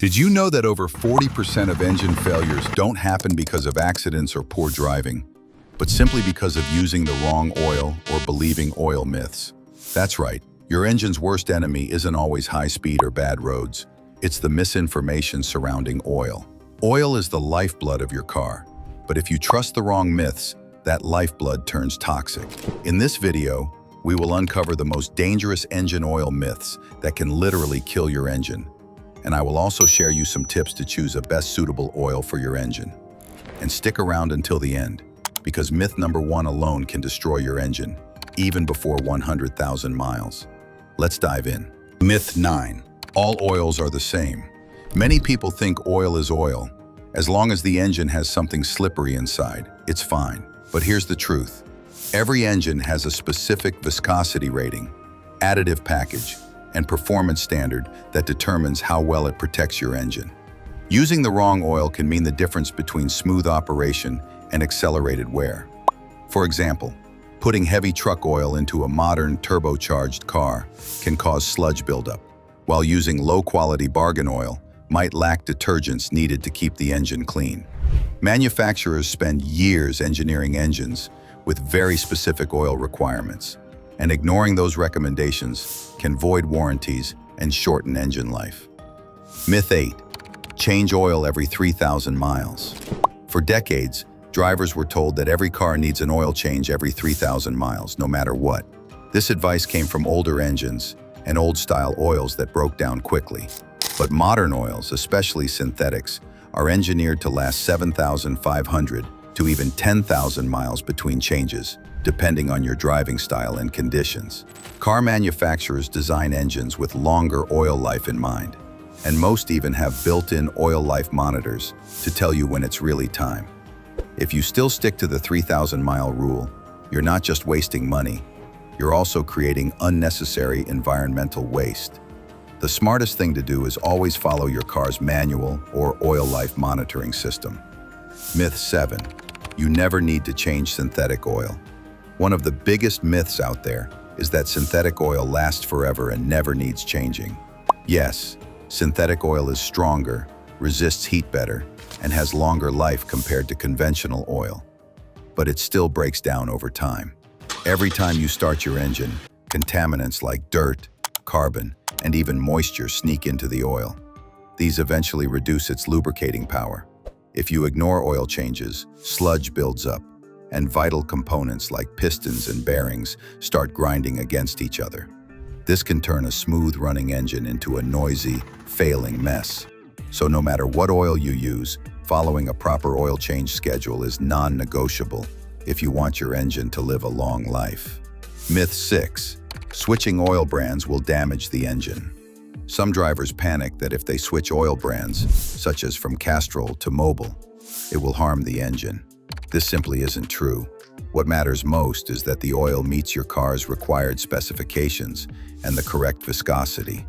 Did you know that over 40% of engine failures don't happen because of accidents or poor driving, but simply because of using the wrong oil or believing oil myths? That's right, your engine's worst enemy isn't always high speed or bad roads. It's the misinformation surrounding oil. Oil is the lifeblood of your car, but if you trust the wrong myths, that lifeblood turns toxic. In this video, we will uncover the most dangerous engine oil myths that can literally kill your engine. And I will also share you some tips to choose a best suitable oil for your engine. And stick around until the end, because myth number 1 alone can destroy your engine, even before 100,000 miles. Let's dive in. Myth 9. All oils are the same. Many people think oil is oil. As long as the engine has something slippery inside, it's fine. But here's the truth. Every engine has a specific viscosity rating, additive package, and performance standard that determines how well it protects your engine. Using the wrong oil can mean the difference between smooth operation and accelerated wear. For example, putting heavy truck oil into a modern turbocharged car can cause sludge buildup, while using low-quality bargain oil might lack detergents needed to keep the engine clean. Manufacturers spend years engineering engines with very specific oil requirements, and ignoring those recommendations can void warranties and shorten engine life. Myth 8. Change oil every 3,000 miles. For decades, drivers were told that every car needs an oil change every 3,000 miles, no matter what. This advice came from older engines and old-style oils that broke down quickly. But modern oils, especially synthetics, are engineered to last 7,500 to even 10,000 miles between changes, depending on your driving style and conditions. Car manufacturers design engines with longer oil life in mind, and most even have built-in oil life monitors to tell you when it's really time. If you still stick to the 3,000-mile rule, you're not just wasting money, you're also creating unnecessary environmental waste. The smartest thing to do is always follow your car's manual or oil life monitoring system. Myth 7. You never need to change synthetic oil. One of the biggest myths out there is that synthetic oil lasts forever and never needs changing. Yes, synthetic oil is stronger, resists heat better, and has longer life compared to conventional oil. But it still breaks down over time. Every time you start your engine, contaminants like dirt, carbon, and even moisture sneak into the oil. These eventually reduce its lubricating power. If you ignore oil changes, sludge builds up, and vital components like pistons and bearings start grinding against each other. This can turn a smooth-running engine into a noisy, failing mess. So no matter what oil you use, following a proper oil change schedule is non-negotiable if you want your engine to live a long life. Myth 6. Switching oil brands will damage the engine. Some drivers panic that if they switch oil brands, such as from Castrol to Mobil, it will harm the engine. This simply isn't true. What matters most is that the oil meets your car's required specifications and the correct viscosity.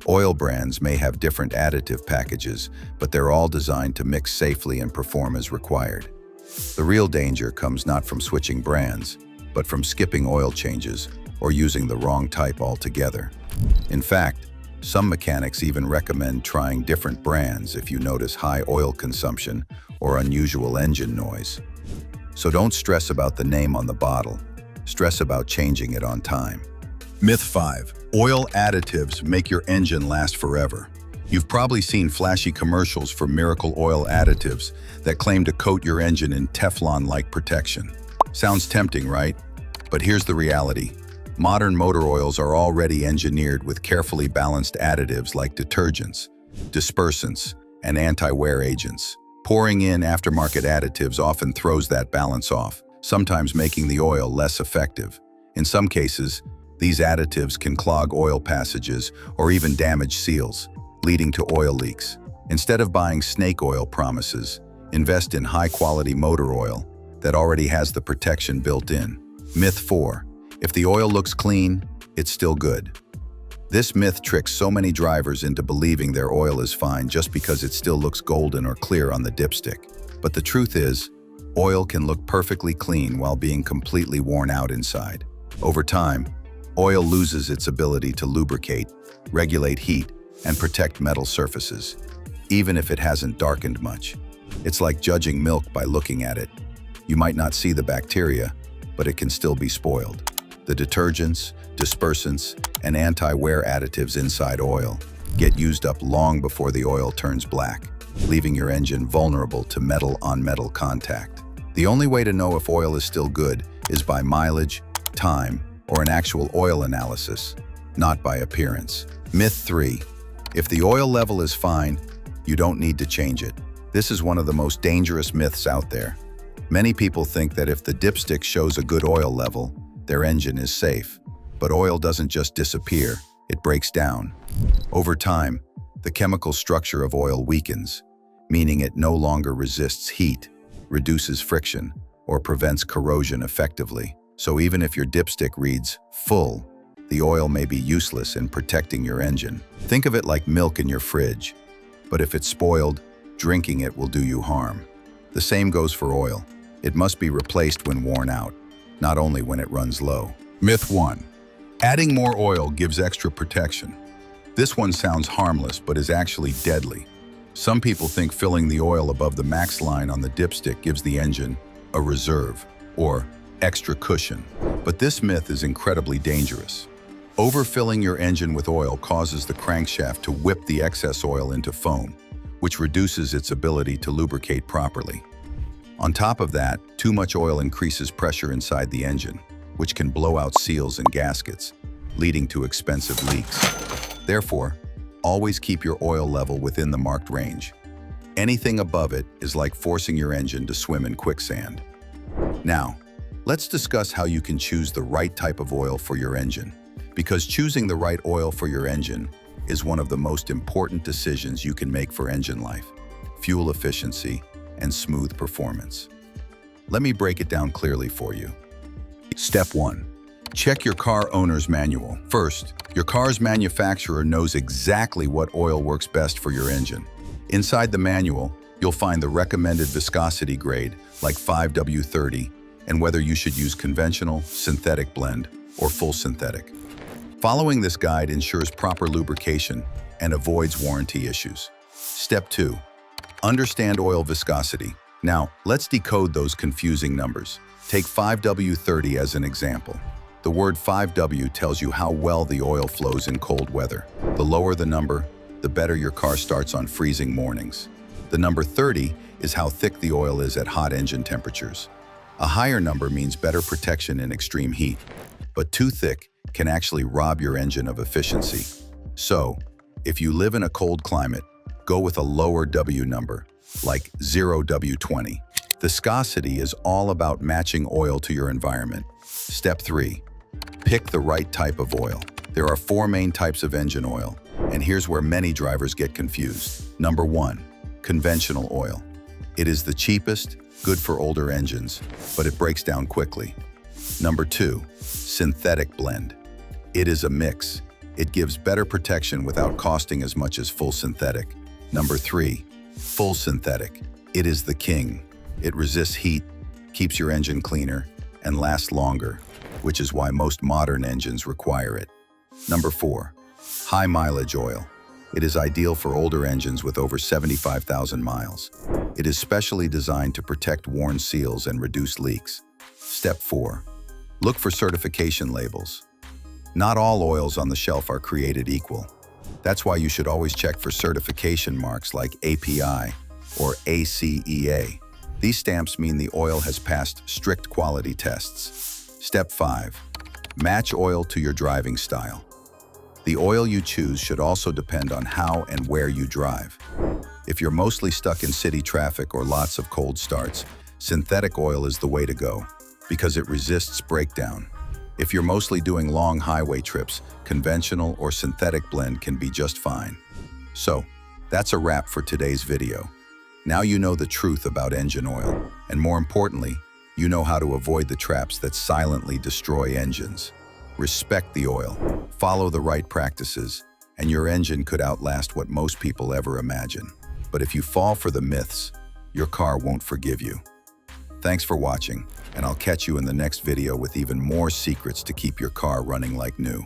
Oil brands may have different additive packages, but they're all designed to mix safely and perform as required. The real danger comes not from switching brands, but from skipping oil changes or using the wrong type altogether. In fact, some mechanics even recommend trying different brands if you notice high oil consumption or unusual engine noise. So don't stress about the name on the bottle. Stress about changing it on time. Myth 5. Oil additives make your engine last forever. You've probably seen flashy commercials for miracle oil additives that claim to coat your engine in Teflon-like protection. Sounds tempting, right? But here's the reality. Modern motor oils are already engineered with carefully balanced additives like detergents, dispersants, and anti-wear agents. Pouring in aftermarket additives often throws that balance off, sometimes making the oil less effective. In some cases, these additives can clog oil passages or even damage seals, leading to oil leaks. Instead of buying snake oil promises, invest in high-quality motor oil that already has the protection built in. Myth 4. If the oil looks clean, it's still good. This myth tricks so many drivers into believing their oil is fine just because it still looks golden or clear on the dipstick. But the truth is, oil can look perfectly clean while being completely worn out inside. Over time, oil loses its ability to lubricate, regulate heat, and protect metal surfaces. even if it hasn't darkened much. It's like judging milk by looking at it. You might not see the bacteria, but it can still be spoiled. The detergents, dispersants, and anti-wear additives inside oil get used up long before the oil turns black, leaving your engine vulnerable to metal-on-metal contact. The only way to know if oil is still good is by mileage, time, or an actual oil analysis, not by appearance. Myth 3. If the oil level is fine, you don't need to change it. This is one of the most dangerous myths out there. Many people think that if the dipstick shows a good oil level, their engine is safe. But oil doesn't just disappear, it breaks down. Over time, the chemical structure of oil weakens, meaning it no longer resists heat, reduces friction, or prevents corrosion effectively. So even if your dipstick reads full, the oil may be useless in protecting your engine. Think of it like milk in your fridge, but if it's spoiled, drinking it will do you harm. The same goes for oil. It must be replaced when worn out, not only when it runs low. Myth 1. Adding more oil gives extra protection. This one sounds harmless, but is actually deadly. Some people think filling the oil above the max line on the dipstick gives the engine a reserve, or extra cushion. But this myth is incredibly dangerous. Overfilling your engine with oil causes the crankshaft to whip the excess oil into foam, which reduces its ability to lubricate properly. On top of that, too much oil increases pressure inside the engine, which can blow out seals and gaskets, leading to expensive leaks. Therefore, always keep your oil level within the marked range. Anything above it is like forcing your engine to swim in quicksand. Now, let's discuss how you can choose the right type of oil for your engine. Because choosing the right oil for your engine is one of the most important decisions you can make for engine life, fuel efficiency, and smooth performance. Let me break it down clearly for you. Step 1. Check your car owner's manual. First, your car's manufacturer knows exactly what oil works best for your engine. Inside the manual, you'll find the recommended viscosity grade, like 5W30, and whether you should use conventional, synthetic blend, or full synthetic. Following this guide ensures proper lubrication and avoids warranty issues. Step 2. Understand oil viscosity. Now, let's decode those confusing numbers. Take 5W30 as an example. The word 5W tells you how well the oil flows in cold weather. The lower the number, the better your car starts on freezing mornings. The number 30 is how thick the oil is at hot engine temperatures. A higher number means better protection in extreme heat, but too thick can actually rob your engine of efficiency. So, if you live in a cold climate, go with a lower W number, like 0W20. Viscosity is all about matching oil to your environment. Step 3. Pick the right type of oil. There are 4 main types of engine oil, and here's where many drivers get confused. Number 1. Conventional oil. It is the cheapest, good for older engines, but it breaks down quickly. Number 2. Synthetic blend. It is a mix. It gives better protection without costing as much as full synthetic. Number 3. Full synthetic. It is the king. It resists heat, keeps your engine cleaner, and lasts longer, which is why most modern engines require it. Number 4. High mileage oil. It is ideal for older engines with over 75,000 miles. It is specially designed to protect worn seals and reduce leaks. Step 4. Look for certification labels. Not all oils on the shelf are created equal. That's why you should always check for certification marks like API or ACEA. These stamps mean the oil has passed strict quality tests. Step 5. Match oil to your driving style. The oil you choose should also depend on how and where you drive. If you're mostly stuck in city traffic or lots of cold starts, synthetic oil is the way to go because it resists breakdown. If you're mostly doing long highway trips, conventional or synthetic blend can be just fine. So, that's a wrap for today's video. Now you know the truth about engine oil, and more importantly, you know how to avoid the traps that silently destroy engines. Respect the oil, follow the right practices, and your engine could outlast what most people ever imagine. But if you fall for the myths, your car won't forgive you. Thanks for watching, and I'll catch you in the next video with even more secrets to keep your car running like new.